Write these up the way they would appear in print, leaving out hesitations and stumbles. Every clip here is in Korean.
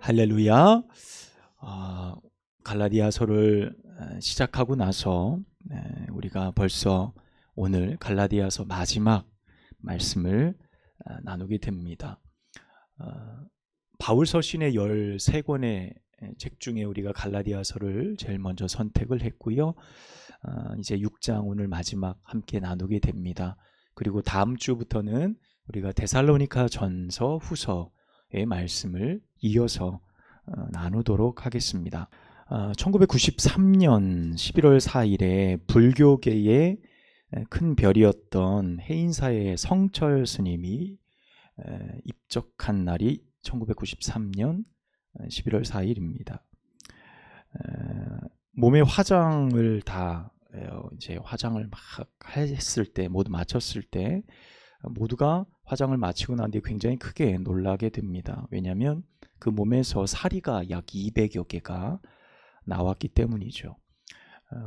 할렐루야. 갈라디아서를 시작하고 나서 우리가 벌써 오늘 갈라디아서 마지막 말씀을 나누게 됩니다. 바울 서신의 13권의 책 중에 우리가 갈라디아서를 제일 먼저 선택을 했고요. 이제 6장 오늘 마지막 함께 나누게 됩니다. 그리고 다음 주부터는 우리가 데살로니가 전서 후서의 말씀을 이어서 나누도록 하겠습니다. 1993년 11월 4일에 불교계의 큰 별이었던 해인사의 성철 스님이 입적한 날이 1993년 11월 4일입니다. 몸에 화장을 다 이제 화장을 막 했을 때, 모두 마쳤을 때 모두가 화장을 마치고 난 뒤에 굉장히 크게 놀라게 됩니다. 왜냐하면 그 몸에서 사리가 약 200여 개가 나왔기 때문이죠.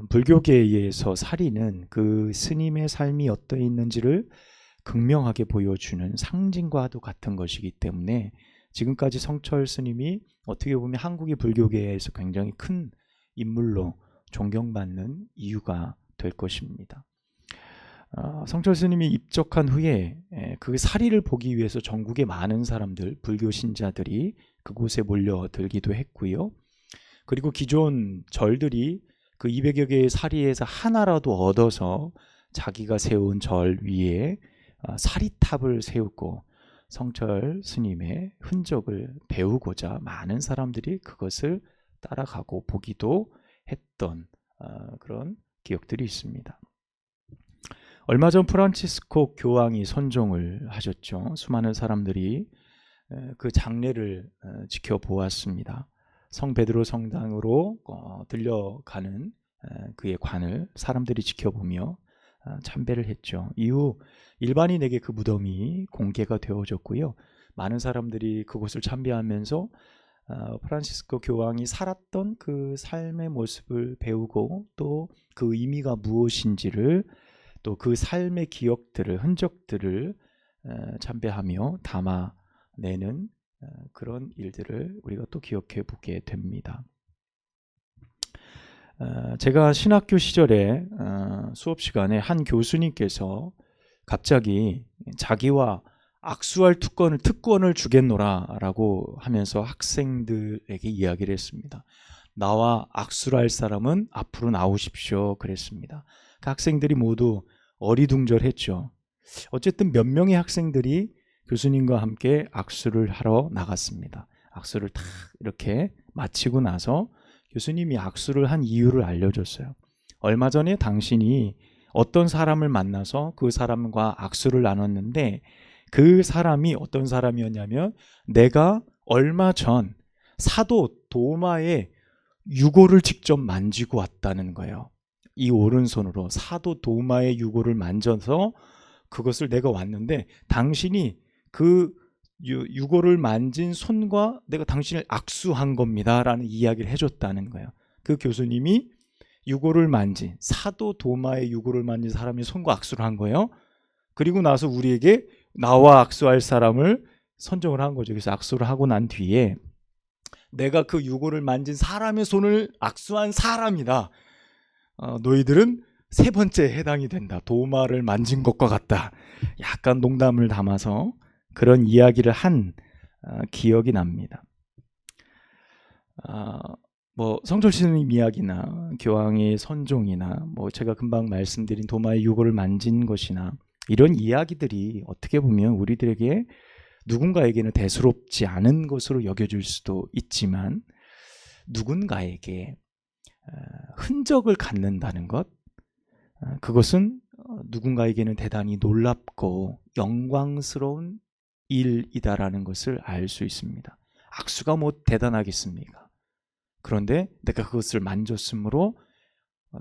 불교계에서 사리는 그 스님의 삶이 어떠해 있는지를 극명하게 보여주는 상징과도 같은 것이기 때문에 지금까지 성철 스님이 어떻게 보면 한국의 불교계에서 굉장히 큰 인물로 존경받는 이유가 될 것입니다. 성철 스님이 입적한 후에 그 사리를 보기 위해서 전국의 많은 사람들, 불교 신자들이 그곳에 몰려들기도 했고요. 그리고 기존 절들이 그 200여 개의 사리에서 하나라도 얻어서 자기가 세운 절 위에 사리탑을 세우고 성철 스님의 흔적을 배우고자 많은 사람들이 그것을 따라가고 보기도 했던 그런 기억들이 있습니다. 얼마 전 프란치스코 교황이 선종을 하셨죠. 수많은 사람들이 그 장례를 지켜보았습니다. 성 베드로 성당으로 들려가는 그의 관을 사람들이 지켜보며 참배를 했죠. 이후 일반인에게 그 무덤이 공개가 되어졌고요. 많은 사람들이 그곳을 참배하면서 프란치스코 교황이 살았던 그 삶의 모습을 배우고 또 그 의미가 무엇인지를 또 그 삶의 기억들을, 흔적들을 참배하며 담아내는 그런 일들을 우리가 또 기억해 보게 됩니다. 제가 신학교 시절에 수업 시간에 한 교수님께서 갑자기 자기와 악수할 특권을 주겠노라 라고 하면서 학생들에게 이야기를 했습니다. 나와 악수를 할 사람은 앞으로 나오십시오 그랬습니다. 그 학생들이 모두 어리둥절했죠. 어쨌든 몇 명의 학생들이 교수님과 함께 악수를 하러 나갔습니다. 악수를 다 이렇게 마치고 나서 교수님이 악수를 한 이유를 알려줬어요. 얼마 전에 당신이 어떤 사람을 만나서 그 사람과 악수를 나눴는데 그 사람이 어떤 사람이었냐면 내가 얼마 전 사도 도마의 유골을 직접 만지고 왔다는 거예요. 이 오른손으로 사도 도마의 유골을 만져서 그것을 내가 왔는데 당신이 그 유골을 만진 손과 내가 당신을 악수한 겁니다 라는 이야기를 해줬다는 거예요. 그 교수님이 유골을 만진, 사도 도마의 유골을 만진 사람이 손과 악수를 한 거예요. 그리고 나서 우리에게 나와 악수할 사람을 선정을 한 거죠. 그래서 악수를 하고 난 뒤에 내가 그 유골을 만진 사람의 손을 악수한 사람이다. 너희들은 세 번째에 해당이 된다. 도마를 만진 것과 같다. 약간 농담을 담아서 그런 이야기를 한 기억이 납니다. 성철 스님 이야기나 교황의 선종이나 제가 금방 말씀드린 도마의 유골을 만진 것이나 이런 이야기들이 어떻게 보면 우리들에게 누군가에게는 대수롭지 않은 것으로 여겨질 수도 있지만 누군가에게 흔적을 갖는다는 것, 그것은 누군가에게는 대단히 놀랍고 영광스러운 일이다라는 것을 알 수 있습니다. 악수가 대단하겠습니까? 그런데 내가 그것을 만졌으므로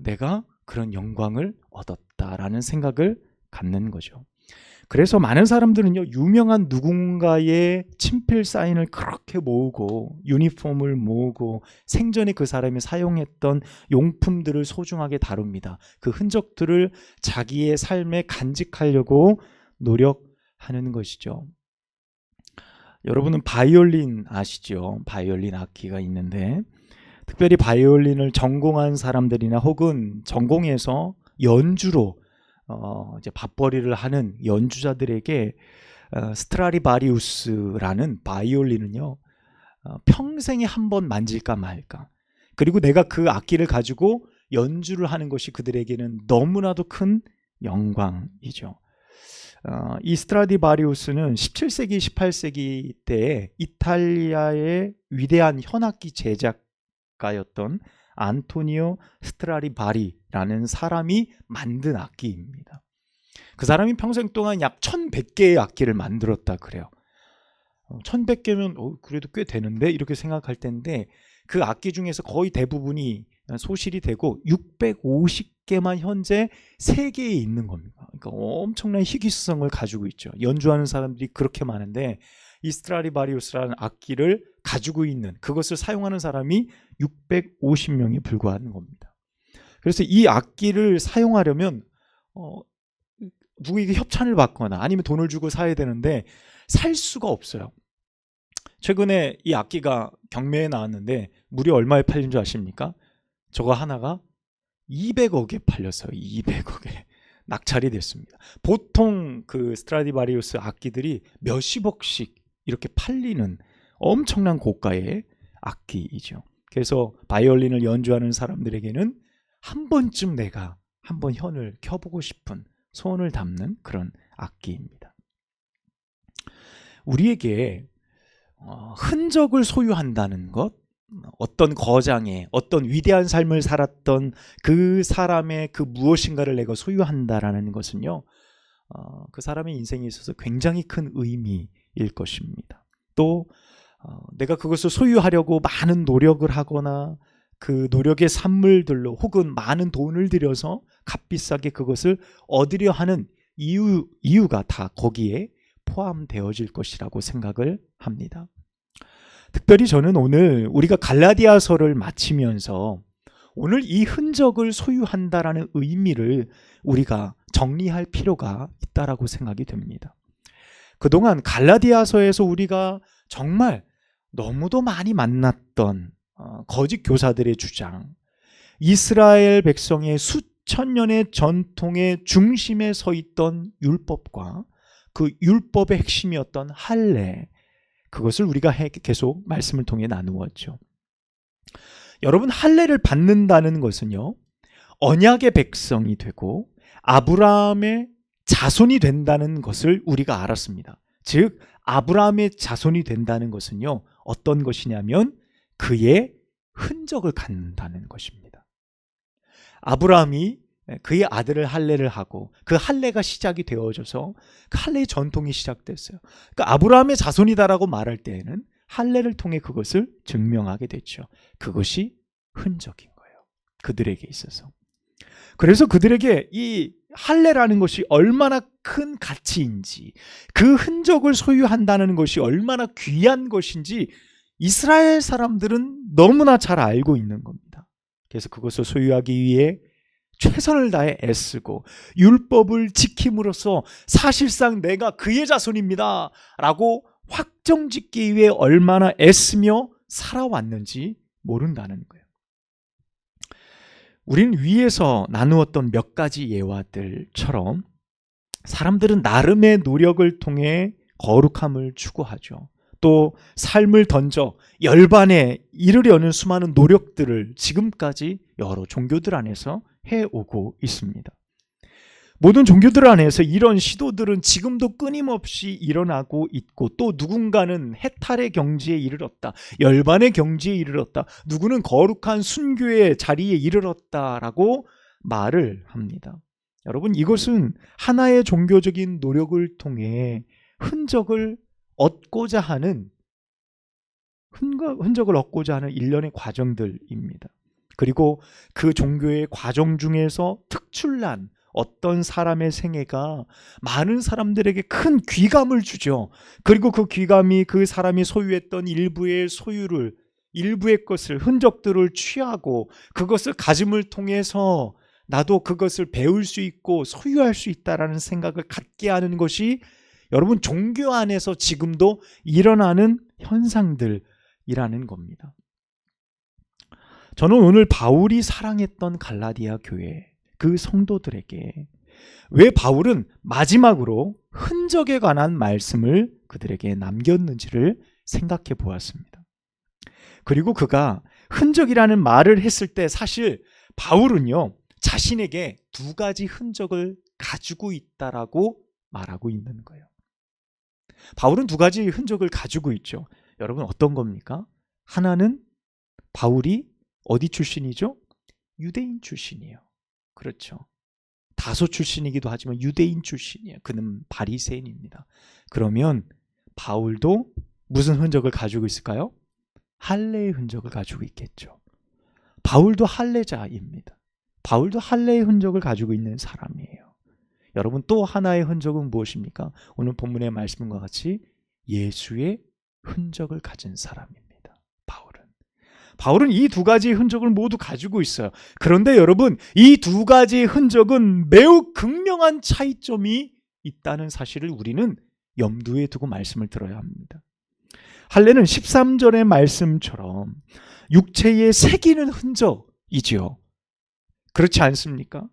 내가 그런 영광을 얻었다라는 생각을 갖는 거죠. 그래서 많은 사람들은요, 유명한 누군가의 친필 사인을 그렇게 모으고 유니폼을 모으고 생전에 그 사람이 사용했던 용품들을 소중하게 다룹니다. 그 흔적들을 자기의 삶에 간직하려고 노력하는 것이죠. 여러분은 바이올린 아시죠? 바이올린 악기가 있는데 특별히 바이올린을 전공한 사람들이나 혹은 전공해서 연주로 이제 밥벌이를 하는 연주자들에게 스트라디바리우스라는 바이올린은요, 평생에 한 번 만질까 말까. 그리고 내가 그 악기를 가지고 연주를 하는 것이 그들에게는 너무나도 큰 영광이죠. 이 스트라디바리우스는 17세기, 18세기 때에 이탈리아의 위대한 현악기 제작가였던 안토니오 스트라디바리라는 사람이 만든 악기입니다. 그 사람이 평생 동안 약 1100개의 악기를 만들었다 그래요. 1100개면 그래도 꽤 되는데 이렇게 생각할 텐데 그 악기 중에서 거의 대부분이 소실이 되고 650개만 현재 세계에 있는 겁니다. 그러니까 엄청난 희귀성을 가지고 있죠. 연주하는 사람들이 그렇게 많은데 이 스트라디바리우스라는 악기를 가지고 있는, 그것을 사용하는 사람이 650명이 불과한 겁니다. 그래서 이 악기를 사용하려면 누구에게 협찬을 받거나 아니면 돈을 주고 사야 되는데 살 수가 없어요. 최근에 이 악기가 경매에 나왔는데 무려 얼마에 팔린 줄 아십니까? 저거 하나가 200억에 팔렸어요. 200억에 낙찰이 됐습니다. 보통 그 스트라디바리우스 악기들이 몇십억씩 이렇게 팔리는 엄청난 고가의 악기이죠. 그래서 바이올린을 연주하는 사람들에게는 한 번쯤 내가 한번 현을 켜보고 싶은 소원을 담는 그런 악기입니다. 우리에게 흔적을 소유한다는 것, 어떤 거장의 어떤 위대한 삶을 살았던 그 사람의 그 무엇인가를 내가 소유한다라는 것은요, 그 사람의 인생에 있어서 굉장히 큰 의미일 것입니다. 또 내가 그것을 소유하려고 많은 노력을 하거나 그 노력의 산물들로 혹은 많은 돈을 들여서 값비싸게 그것을 얻으려 하는 이유가 다 거기에 포함되어질 것이라고 생각을 합니다. 특별히 저는 오늘 우리가 갈라디아서를 마치면서 오늘 이 흔적을 소유한다라는 의미를 우리가 정리할 필요가 있다라고 생각이 됩니다. 그동안 갈라디아서에서 우리가 정말 너무도 많이 만났던 거짓 교사들의 주장, 이스라엘 백성의 수천 년의 전통의 중심에 서 있던 율법과 그 율법의 핵심이었던 할례, 그것을 우리가 계속 말씀을 통해 나누었죠. 여러분, 할례를 받는다는 것은요, 언약의 백성이 되고 아브라함의 자손이 된다는 것을 우리가 알았습니다. 즉 아브라함의 자손이 된다는 것은요, 어떤 것이냐면 그의 흔적을 갖는다는 것입니다. 아브라함이 그의 아들을 할례를 하고 그 할례가 시작이 되어져서 그 할례의 전통이 시작됐어요. 그러니까 아브라함의 자손이다라고 말할 때에는 할례를 통해 그것을 증명하게 됐죠. 그것이 흔적인 거예요, 그들에게 있어서. 그래서 그들에게 이 할례라는 것이 얼마나 큰 가치인지, 그 흔적을 소유한다는 것이 얼마나 귀한 것인지 이스라엘 사람들은 너무나 잘 알고 있는 겁니다. 그래서 그것을 소유하기 위해 최선을 다해 애쓰고 율법을 지킴으로써 사실상 내가 그의 자손입니다 라고 확정짓기 위해 얼마나 애쓰며 살아왔는지 모른다는 거예요. 우린 위에서 나누었던 몇 가지 예화들처럼 사람들은 나름의 노력을 통해 거룩함을 추구하죠. 또 삶을 던져 열반에 이르려는 수많은 노력들을 지금까지 여러 종교들 안에서 해오고 있습니다. 모든 종교들 안에서 이런 시도들은 지금도 끊임없이 일어나고 있고, 또 누군가는 해탈의 경지에 이르렀다, 열반의 경지에 이르렀다, 누구는 거룩한 순교의 자리에 이르렀다라고 말을 합니다. 여러분, 이것은 하나의 종교적인 노력을 통해 흔적을 얻고자 하는 일련의 과정들입니다. 그리고 그 종교의 과정 중에서 특출난 어떤 사람의 생애가 많은 사람들에게 큰 귀감을 주죠. 그리고 그 귀감이 그 사람이 소유했던 일부의 것을, 흔적들을 취하고 그것을 가짐을 통해서 나도 그것을 배울 수 있고 소유할 수 있다라는 생각을 갖게 하는 것이 여러분, 종교 안에서 지금도 일어나는 현상들이라는 겁니다. 저는 오늘 바울이 사랑했던 갈라디아 교회 그 성도들에게 왜 바울은 마지막으로 흔적에 관한 말씀을 그들에게 남겼는지를 생각해 보았습니다. 그리고 그가 흔적이라는 말을 했을 때 사실 바울은요, 자신에게 두 가지 흔적을 가지고 있다라고 말하고 있는 거예요. 바울은 두 가지 흔적을 가지고 있죠. 여러분, 어떤 겁니까? 하나는 바울이 어디 출신이죠? 유대인 출신이에요. 그렇죠. 다소 출신이기도 하지만 유대인 출신이에요. 그는 바리새인입니다. 그러면 바울도 무슨 흔적을 가지고 있을까요? 할례의 흔적을 가지고 있겠죠. 바울도 할례자입니다. 바울도 할례의 흔적을 가지고 있는 사람이에요. 여러분, 또 하나의 흔적은 무엇입니까? 오늘 본문의 말씀과 같이 예수의 흔적을 가진 사람입니다. 바울은 이 두 가지 흔적을 모두 가지고 있어요. 그런데 여러분, 이 두 가지 흔적은 매우 극명한 차이점이 있다는 사실을 우리는 염두에 두고 말씀을 들어야 합니다. 할례는 13절의 말씀처럼 육체에 새기는 흔적이지요. 그렇지 않습니까?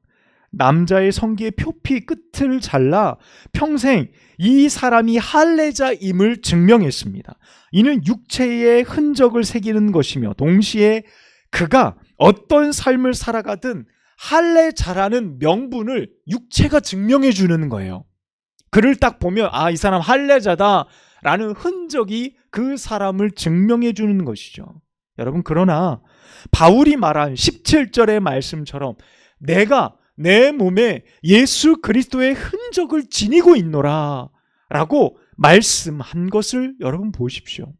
남자의 성기의 표피 끝을 잘라 평생 이 사람이 할례자임을 증명했습니다. 이는 육체의 흔적을 새기는 것이며 동시에 그가 어떤 삶을 살아가든 할례자라는 명분을 육체가 증명해 주는 거예요. 그를 딱 보면 이 사람 할례자다라는 흔적이 그 사람을 증명해 주는 것이죠. 여러분, 그러나 바울이 말한 17절의 말씀처럼 내가 내 몸에 예수 그리스도의 흔적을 지니고 있노라 라고 말씀한 것을 여러분 보십시오.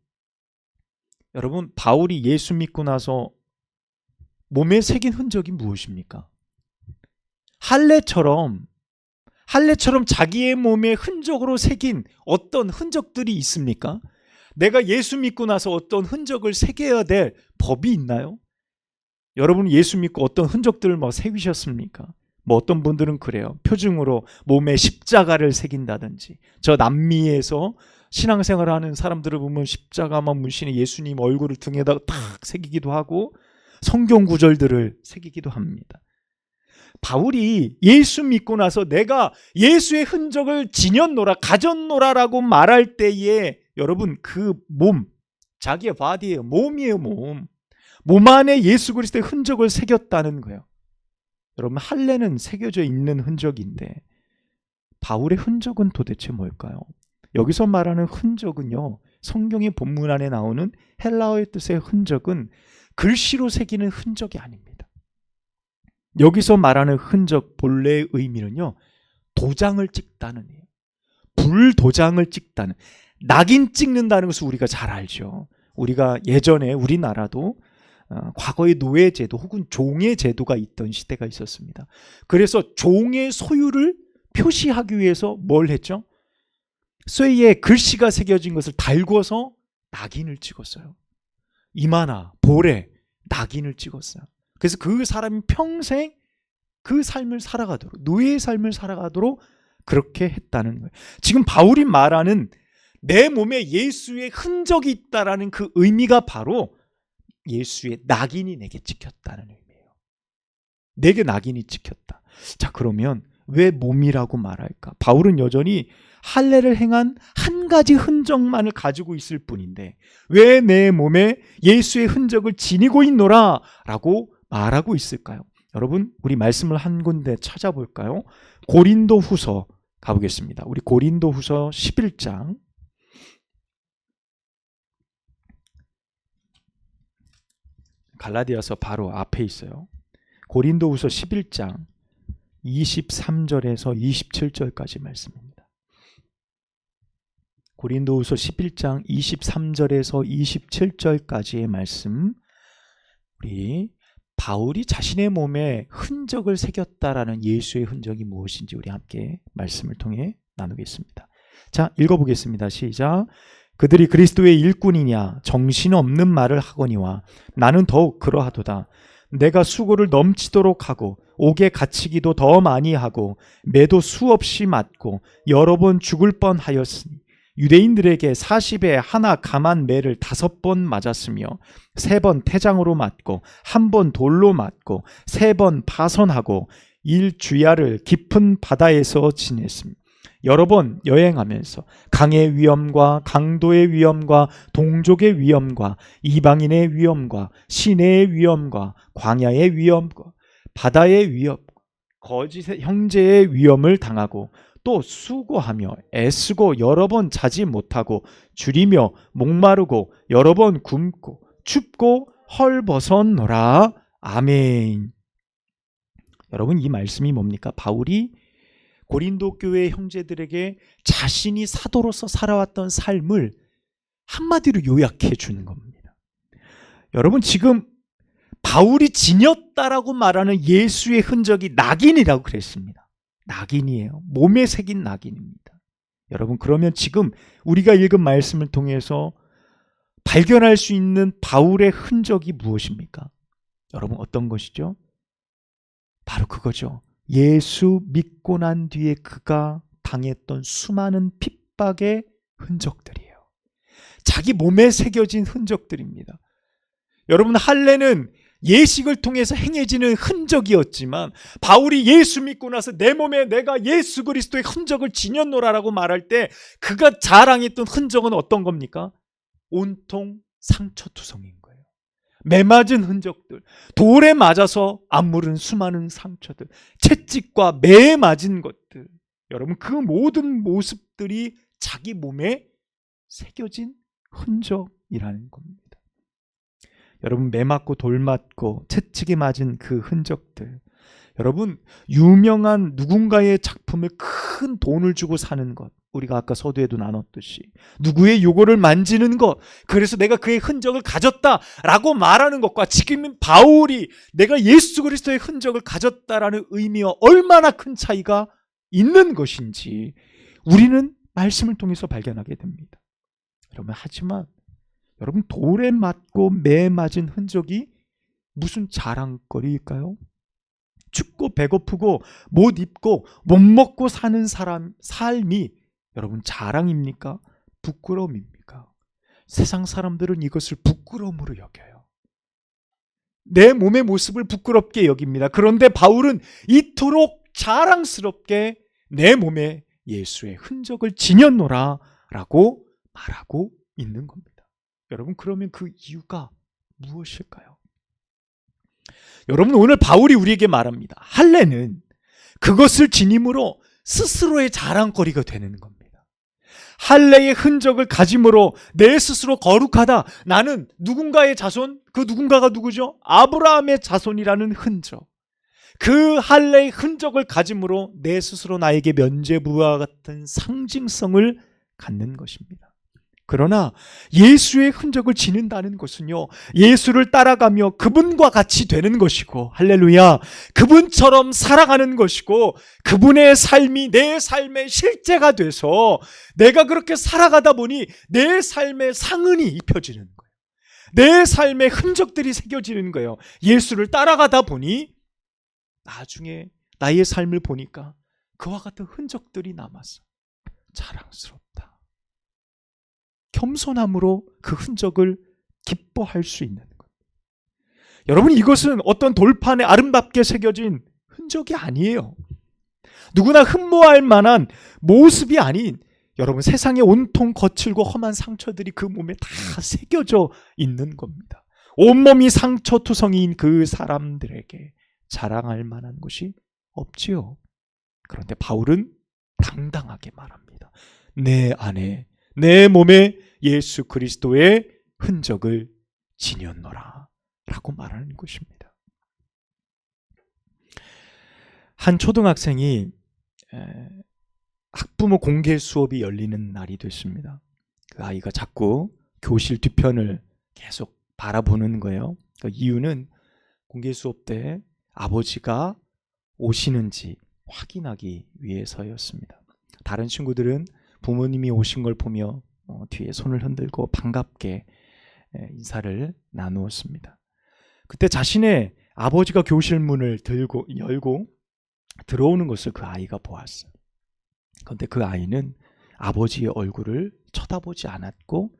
여러분, 바울이 예수 믿고 나서 몸에 새긴 흔적이 무엇입니까? 할례처럼 자기의 몸에 흔적으로 새긴 어떤 흔적들이 있습니까? 내가 예수 믿고 나서 어떤 흔적을 새겨야 될 법이 있나요? 여러분, 예수 믿고 어떤 흔적들을 새기셨습니까? 어떤 분들은 그래요. 표징으로 몸에 십자가를 새긴다든지, 저 남미에서 신앙생활을 하는 사람들을 보면 십자가만 문신에 예수님 얼굴을 등에다가 탁 새기기도 하고 성경 구절들을 새기기도 합니다. 바울이 예수 믿고 나서 내가 예수의 흔적을 지녔노라, 가졌노라라고 말할 때에 여러분, 그 몸, 자기의 바디예요. 몸이에요, 몸. 몸 안에 예수 그리스도의 흔적을 새겼다는 거예요. 여러분, 할례는 새겨져 있는 흔적인데 바울의 흔적은 도대체 뭘까요? 여기서 말하는 흔적은요, 성경의 본문 안에 나오는 헬라어의 뜻의 흔적은 글씨로 새기는 흔적이 아닙니다. 여기서 말하는 흔적 본래의 의미는요, 도장을 찍다는 이에요. 불도장을 찍다는, 낙인 찍는다는 것을 우리가 잘 알죠. 우리가 예전에 우리나라도 과거의 노예제도 혹은 종예제도가 있던 시대가 있었습니다. 그래서 종의 소유를 표시하기 위해서 뭘 했죠? 쇠에 글씨가 새겨진 것을 달궈서 낙인을 찍었어요. 이마나 볼에 낙인을 찍었어요. 그래서 그 사람이 평생 그 삶을 살아가도록, 노예의 삶을 살아가도록 그렇게 했다는 거예요. 지금 바울이 말하는 내 몸에 예수의 흔적이 있다라는 그 의미가 바로 예수의 낙인이 내게 찍혔다는 의미예요. 내게 낙인이 찍혔다. 자, 그러면 왜 몸이라고 말할까? 바울은 여전히 할례를 행한 한 가지 흔적만을 가지고 있을 뿐인데 왜 내 몸에 예수의 흔적을 지니고 있노라 라고 말하고 있을까요? 여러분, 우리 말씀을 한 군데 찾아볼까요? 고린도 후서 가보겠습니다. 우리 고린도 후서 11장, 갈라디아서 바로 앞에 있어요. 고린도 후서 11장 23절에서 27절까지 말씀입니다. 고린도 후서 11장 23절에서 27절까지의 말씀, 우리 바울이 자신의 몸에 흔적을 새겼다라는 예수의 흔적이 무엇인지 우리 함께 말씀을 통해 나누겠습니다. 자, 읽어보겠습니다. 시작. 그들이 그리스도의 일꾼이냐 정신없는 말을 하거니와 나는 더욱 그러하도다. 내가 수고를 넘치도록 하고 옥에 갇히기도 더 많이 하고 매도 수없이 맞고 여러 번 죽을 뻔하였으니 유대인들에게 40에 하나 감한 매를 5번 맞았으며 3번 태장으로 맞고 1번 돌로 맞고 3번 파선하고 1주야를 깊은 바다에서 지냈습니다. 여러 번 여행하면서 강의 위험과 강도의 위험과 동족의 위험과 이방인의 위험과 시내의 위험과 광야의 위험과 바다의 위험, 거짓 형제의 위험을 당하고 또 수고하며 애쓰고 여러 번 자지 못하고 줄이며 목마르고 여러 번 굶고 춥고 헐벗었노라. 아멘. 여러분, 이 말씀이 뭡니까? 바울이 고린도 교회 형제들에게 자신이 사도로서 살아왔던 삶을 한마디로 요약해 주는 겁니다. 여러분, 지금 바울이 지녔다라고 말하는 예수의 흔적이 낙인이라고 그랬습니다. 낙인이에요. 몸에 새긴 낙인입니다. 여러분, 그러면 지금 우리가 읽은 말씀을 통해서 발견할 수 있는 바울의 흔적이 무엇입니까? 여러분, 어떤 것이죠? 바로 그거죠. 예수 믿고 난 뒤에 그가 당했던 수많은 핍박의 흔적들이에요. 자기 몸에 새겨진 흔적들입니다. 여러분, 할례는 예식을 통해서 행해지는 흔적이었지만 바울이 예수 믿고 나서 내 몸에 내가 예수 그리스도의 흔적을 지녔노라라고 말할 때 그가 자랑했던 흔적은 어떤 겁니까? 온통 상처투성인 거예요. 매맞은 흔적들, 돌에 맞아서 악물은 수많은 상처들, 채찍과 매에 맞은 것들, 여러분, 그 모든 모습들이 자기 몸에 새겨진 흔적이라는 겁니다. 여러분, 매 맞고 돌 맞고 채찍에 맞은 그 흔적들, 여러분, 유명한 누군가의 작품을 큰 돈을 주고 사는 것, 우리가 아까 서두에도 나눴듯이 누구의 요거를 만지는 것, 그래서 내가 그의 흔적을 가졌다라고 말하는 것과 지금 바울이 내가 예수 그리스도의 흔적을 가졌다라는 의미와 얼마나 큰 차이가 있는 것인지 우리는 말씀을 통해서 발견하게 됩니다. 여러분, 하지만 여러분, 돌에 맞고 매에 맞은 흔적이 무슨 자랑거리일까요? 춥고 배고프고 못 입고 못 먹고 사는 사람 삶이 여러분 자랑입니까? 부끄러움입니까? 세상 사람들은 이것을 부끄러움으로 여겨요. 내 몸의 모습을 부끄럽게 여깁니다. 그런데 바울은 이토록 자랑스럽게 내 몸에 예수의 흔적을 지녔노라 라고 말하고 있는 겁니다. 여러분, 그러면 그 이유가 무엇일까요? 여러분, 오늘 바울이 우리에게 말합니다. 할례는 그것을 지님으로 스스로의 자랑거리가 되는 겁니다. 할례의 흔적을 가짐으로 내 스스로 거룩하다, 나는 누군가의 자손, 그 누군가가 누구죠? 아브라함의 자손이라는 흔적, 그 할례의 흔적을 가짐으로 내 스스로 나에게 면죄부와 같은 상징성을 갖는 것입니다. 그러나 예수의 흔적을 지닌다는 것은요, 예수를 따라가며 그분과 같이 되는 것이고, 할렐루야, 그분처럼 살아가는 것이고, 그분의 삶이 내 삶의 실제가 돼서 내가 그렇게 살아가다 보니 내 삶의 상흔이 입혀지는 거예요. 내 삶의 흔적들이 새겨지는 거예요. 예수를 따라가다 보니 나중에 나의 삶을 보니까 그와 같은 흔적들이 남아서 자랑스럽다. 겸손함으로 그 흔적을 기뻐할 수 있는 것. 여러분, 이것은 어떤 돌판에 아름답게 새겨진 흔적이 아니에요. 누구나 흠모할 만한 모습이 아닌, 여러분, 세상에 온통 거칠고 험한 상처들이 그 몸에 다 새겨져 있는 겁니다. 온몸이 상처투성이인 그 사람들에게 자랑할 만한 것이 없지요. 그런데 바울은 당당하게 말합니다. 내 안에, 내 몸에 예수 그리스도의 흔적을 지녔노라 라고 말하는 것입니다. 한 초등학생이 학부모 공개 수업이 열리는 날이 됐습니다. 그 아이가 자꾸 교실 뒤편을 계속 바라보는 거예요. 그 이유는 공개 수업 때 아버지가 오시는지 확인하기 위해서였습니다. 다른 친구들은 부모님이 오신 걸 보며 뒤에 손을 흔들고 반갑게 인사를 나누었습니다. 그때 자신의 아버지가 교실 문을 열고 들어오는 것을 그 아이가 보았어요. 그런데 그 아이는 아버지의 얼굴을 쳐다보지 않았고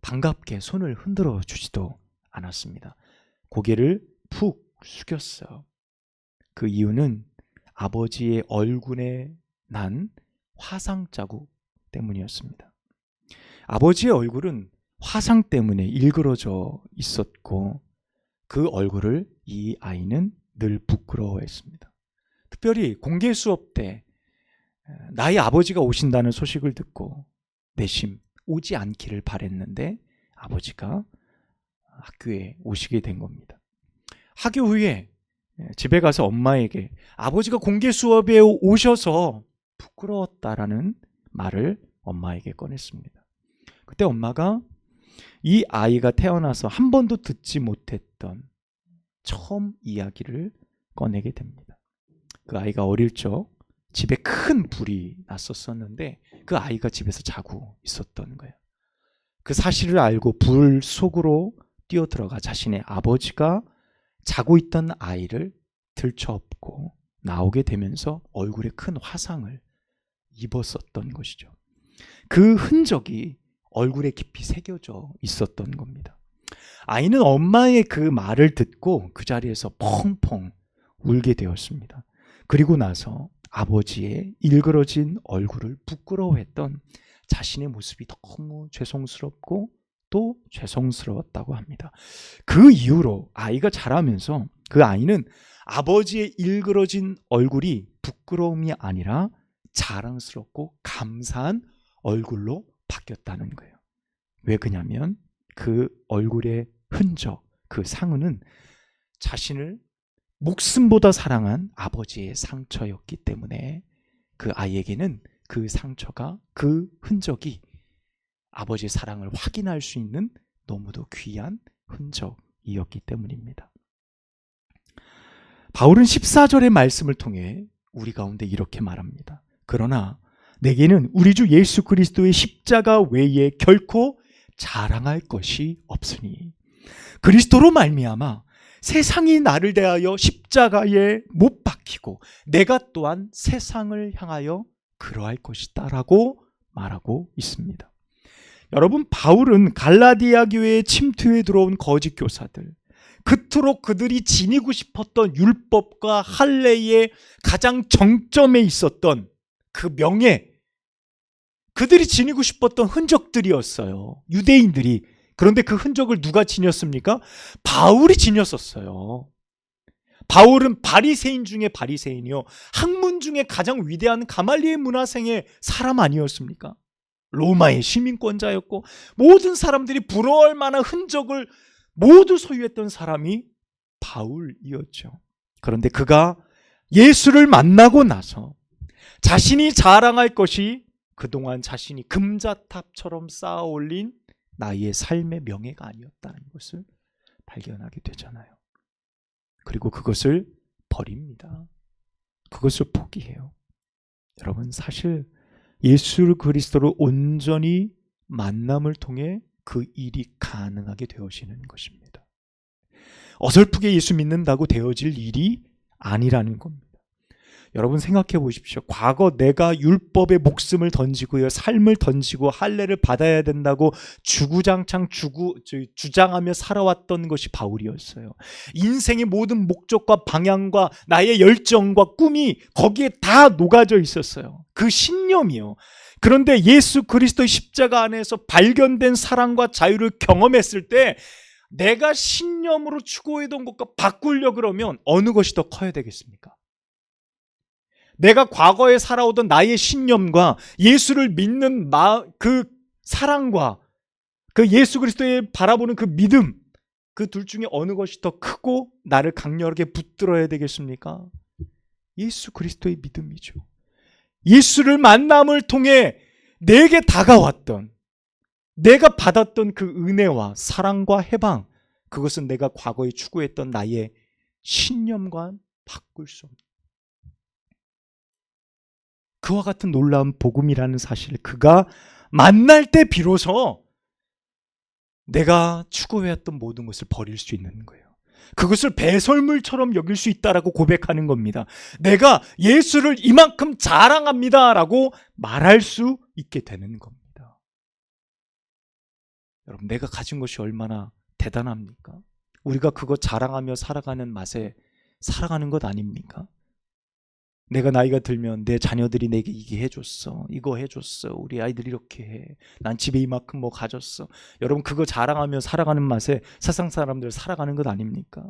반갑게 손을 흔들어 주지도 않았습니다. 고개를 푹 숙였어요. 그 이유는 아버지의 얼굴에 난 화상 자국 때문이었습니다. 아버지의 얼굴은 화상 때문에 일그러져 있었고 그 얼굴을 이 아이는 늘 부끄러워했습니다. 특별히 공개 수업 때 나의 아버지가 오신다는 소식을 듣고 내심 오지 않기를 바랬는데 아버지가 학교에 오시게 된 겁니다. 학교 후에 집에 가서 엄마에게 아버지가 공개 수업에 오셔서 부끄러웠다라는 말을 엄마에게 꺼냈습니다. 그때 엄마가 이 아이가 태어나서 한 번도 듣지 못했던 처음 이야기를 꺼내게 됩니다. 그 아이가 어릴 적 집에 큰 불이 났었는데 그 아이가 집에서 자고 있었던 거예요. 그 사실을 알고 불 속으로 뛰어들어가 자신의 아버지가 자고 있던 아이를 들쳐업고 나오게 되면서 얼굴에 큰 화상을 입었었던 것이죠. 그 흔적이 얼굴에 깊이 새겨져 있었던 겁니다. 아이는 엄마의 그 말을 듣고 그 자리에서 펑펑 울게 되었습니다. 그리고 나서 아버지의 일그러진 얼굴을 부끄러워했던 자신의 모습이 너무 죄송스럽고 또 죄송스러웠다고 합니다. 그 이후로 아이가 자라면서 그 아이는 아버지의 일그러진 얼굴이 부끄러움이 아니라 자랑스럽고 감사한 얼굴로 바뀌었다는 거예요. 왜 그러냐면 그 얼굴의 흔적, 그 상흔은 자신을 목숨보다 사랑한 아버지의 상처였기 때문에 그 아이에게는 그 상처가, 그 흔적이 아버지의 사랑을 확인할 수 있는 너무도 귀한 흔적이었기 때문입니다. 바울은 14절의 말씀을 통해 우리 가운데 이렇게 말합니다. 그러나 내게는 우리 주 예수 그리스도의 십자가 외에 결코 자랑할 것이 없으니 그리스도로 말미암아 세상이 나를 대하여 십자가에 못 박히고 내가 또한 세상을 향하여 그러할 것이다 라고 말하고 있습니다. 여러분, 바울은 갈라디아 교회에 침투해 들어온 거짓 교사들, 그토록 그들이 지니고 싶었던 율법과 할례의 가장 정점에 있었던 그 명예, 그들이 지니고 싶었던 흔적들이었어요. 유대인들이. 그런데 그 흔적을 누가 지녔습니까? 바울이 지녔었어요. 바울은 바리새인 중에 바리새인이요, 학문 중에 가장 위대한 가말리엘 문화생의 사람 아니었습니까? 로마의 시민권자였고 모든 사람들이 부러워할 만한 흔적을 모두 소유했던 사람이 바울이었죠. 그런데 그가 예수를 만나고 나서 자신이 자랑할 것이 그동안 자신이 금자탑처럼 쌓아 올린 나의 삶의 명예가 아니었다는 것을 발견하게 되잖아요. 그리고 그것을 버립니다. 그것을 포기해요. 여러분, 사실 예수 그리스도를 온전히 만남을 통해 그 일이 가능하게 되어지는 것입니다. 어설프게 예수 믿는다고 되어질 일이 아니라는 겁니다. 여러분, 생각해 보십시오. 과거 내가 율법에 목숨을 던지고요, 삶을 던지고 할례를 받아야 된다고 주구장창 주장하며 살아왔던 것이 바울이었어요. 인생의 모든 목적과 방향과 나의 열정과 꿈이 거기에 다 녹아져 있었어요. 그 신념이요. 그런데 예수 그리스도의 십자가 안에서 발견된 사랑과 자유를 경험했을 때 내가 신념으로 추구했던 것과 바꾸려고 그러면 어느 것이 더 커야 되겠습니까? 내가 과거에 살아오던 나의 신념과 예수를 믿는 그 사랑과 그 예수 그리스도를 바라보는 그 믿음, 그 둘 중에 어느 것이 더 크고 나를 강렬하게 붙들어야 되겠습니까? 예수 그리스도의 믿음이죠. 예수를 만남을 통해 내게 다가왔던, 내가 받았던 그 은혜와 사랑과 해방, 그것은 내가 과거에 추구했던 나의 신념과 바꿀 수 없는, 그와 같은 놀라운 복음이라는 사실을 그가 만날 때 비로소 내가 추구해왔던 모든 것을 버릴 수 있는 거예요. 그것을 배설물처럼 여길 수 있다라고 고백하는 겁니다. 내가 예수를 이만큼 자랑합니다라고 말할 수 있게 되는 겁니다. 여러분, 내가 가진 것이 얼마나 대단합니까? 우리가 그거 자랑하며 살아가는 맛에 살아가는 것 아닙니까? 내가 나이가 들면 내 자녀들이 내게 이게 해줬어, 이거 해줬어, 우리 아이들이 이렇게 해, 난 집에 이만큼 뭐 가졌어. 여러분, 그거 자랑하며 살아가는 맛에 세상 사람들 살아가는 것 아닙니까?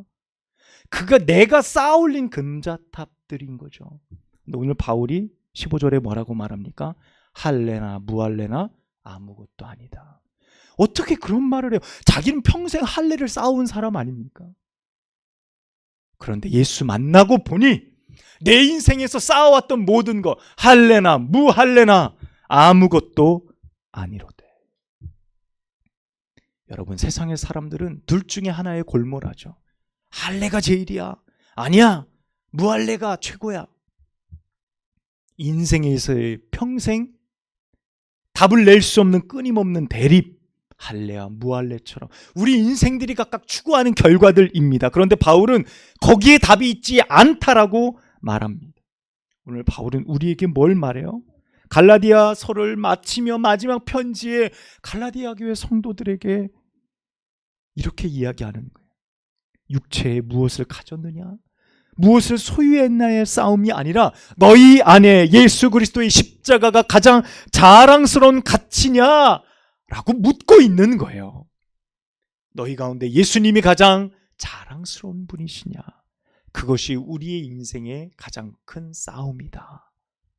그가 내가 쌓아올린 금자탑들인 거죠. 근데 오늘 바울이 15절에 뭐라고 말합니까? 할례나 무할례나 아무것도 아니다. 어떻게 그런 말을 해요? 자기는 평생 할례를 쌓아온 사람 아닙니까? 그런데 예수 만나고 보니 내 인생에서 쌓아왔던 모든 것, 할례나 무할례나 아무것도 아니로되. 여러분, 세상의 사람들은 둘 중에 하나에 골몰하죠. 할례가 제일이야, 아니야, 무할례가 최고야. 인생에서의 평생 답을 낼 수 없는 끊임없는 대립, 할례와 무할례처럼 우리 인생들이 각각 추구하는 결과들입니다. 그런데 바울은 거기에 답이 있지 않다라고 말합니다. 오늘 바울은 우리에게 뭘 말해요? 갈라디아서를 마치며 마지막 편지에 갈라디아 교회 성도들에게 이렇게 이야기하는 거예요. 육체에 무엇을 가졌느냐, 무엇을 소유했나의 싸움이 아니라 너희 안에 예수 그리스도의 십자가가 가장 자랑스러운 가치냐 라고 묻고 있는 거예요. 너희 가운데 예수님이 가장 자랑스러운 분이시냐, 그것이 우리의 인생의 가장 큰 싸움이다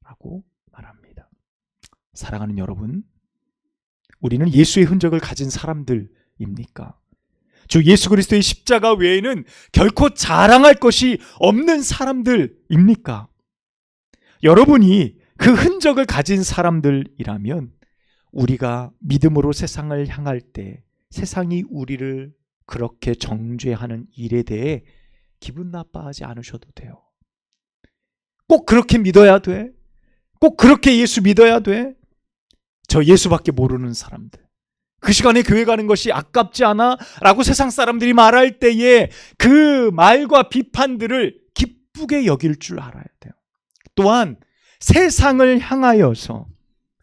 라고 말합니다. 사랑하는 여러분, 우리는 예수의 흔적을 가진 사람들입니까? 주 예수 그리스도의 십자가 외에는 결코 자랑할 것이 없는 사람들입니까? 여러분이 그 흔적을 가진 사람들이라면 우리가 믿음으로 세상을 향할 때 세상이 우리를 그렇게 정죄하는 일에 대해 기분 나빠하지 않으셔도 돼요. 꼭 그렇게 믿어야 돼? 꼭 그렇게 예수 믿어야 돼? 저 예수밖에 모르는 사람들, 그 시간에 교회 가는 것이 아깝지 않아? 라고 세상 사람들이 말할 때에 그 말과 비판들을 기쁘게 여길 줄 알아야 돼요. 또한 세상을 향하여서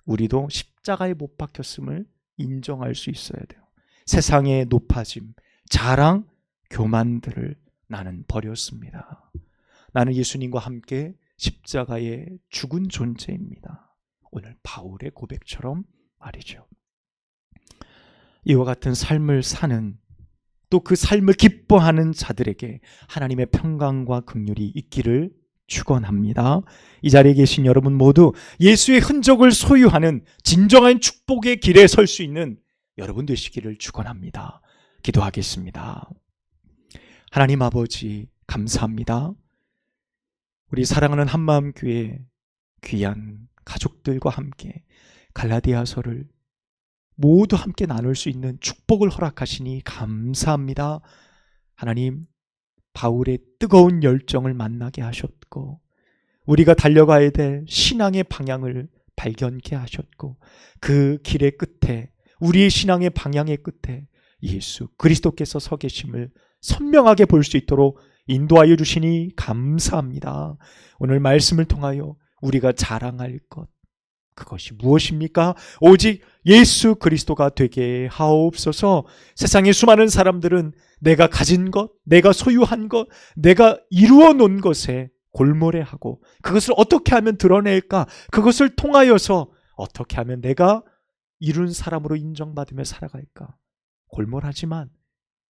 우리도 십자가에 못 박혔음을 인정할 수 있어야 돼요. 세상의 높아짐, 자랑, 교만들을 나는 버렸습니다. 나는 예수님과 함께 십자가에 죽은 존재입니다. 오늘 바울의 고백처럼 말이죠. 이와 같은 삶을 사는, 또 그 삶을 기뻐하는 자들에게 하나님의 평강과 긍휼이 있기를 축원합니다. 이 자리에 계신 여러분 모두 예수의 흔적을 소유하는 진정한 축복의 길에 설 수 있는 여러분 되시기를 축원합니다. 기도하겠습니다. 하나님 아버지, 감사합니다. 우리 사랑하는 한마음교회 귀한 가족들과 함께 갈라디아서를 모두 함께 나눌 수 있는 축복을 허락하시니 감사합니다. 하나님, 바울의 뜨거운 열정을 만나게 하셨고 우리가 달려가야 될 신앙의 방향을 발견케 하셨고 그 길의 끝에, 우리의 신앙의 방향의 끝에 예수 그리스도께서 서 계심을 선명하게 볼 수 있도록 인도하여 주시니 감사합니다. 오늘 말씀을 통하여 우리가 자랑할 것, 그것이 무엇입니까? 오직 예수 그리스도가 되게 하옵소서. 세상의 수많은 사람들은 내가 가진 것, 내가 소유한 것, 내가 이루어 놓은 것에 골몰해하고 그것을 어떻게 하면 드러낼까? 그것을 통하여서 어떻게 하면 내가 이룬 사람으로 인정받으며 살아갈까? 골몰하지만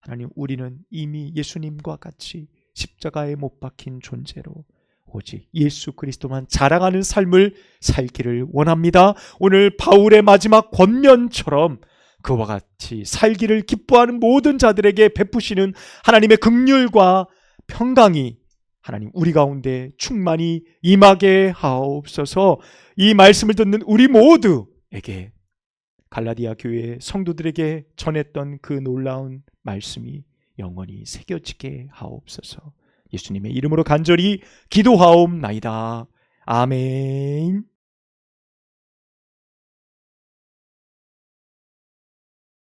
하나님, 우리는 이미 예수님과 같이 십자가에 못 박힌 존재로 오직 예수 그리스도만 자랑하는 삶을 살기를 원합니다. 오늘 바울의 마지막 권면처럼 그와 같이 살기를 기뻐하는 모든 자들에게 베푸시는 하나님의 긍휼과 평강이 하나님 우리 가운데 충만히 임하게 하옵소서. 이 말씀을 듣는 우리 모두에게 갈라디아 교회 성도들에게 전했던 그 놀라운 말씀이 영원히 새겨지게 하옵소서. 예수님의 이름으로 간절히 기도하옵나이다. 아멘.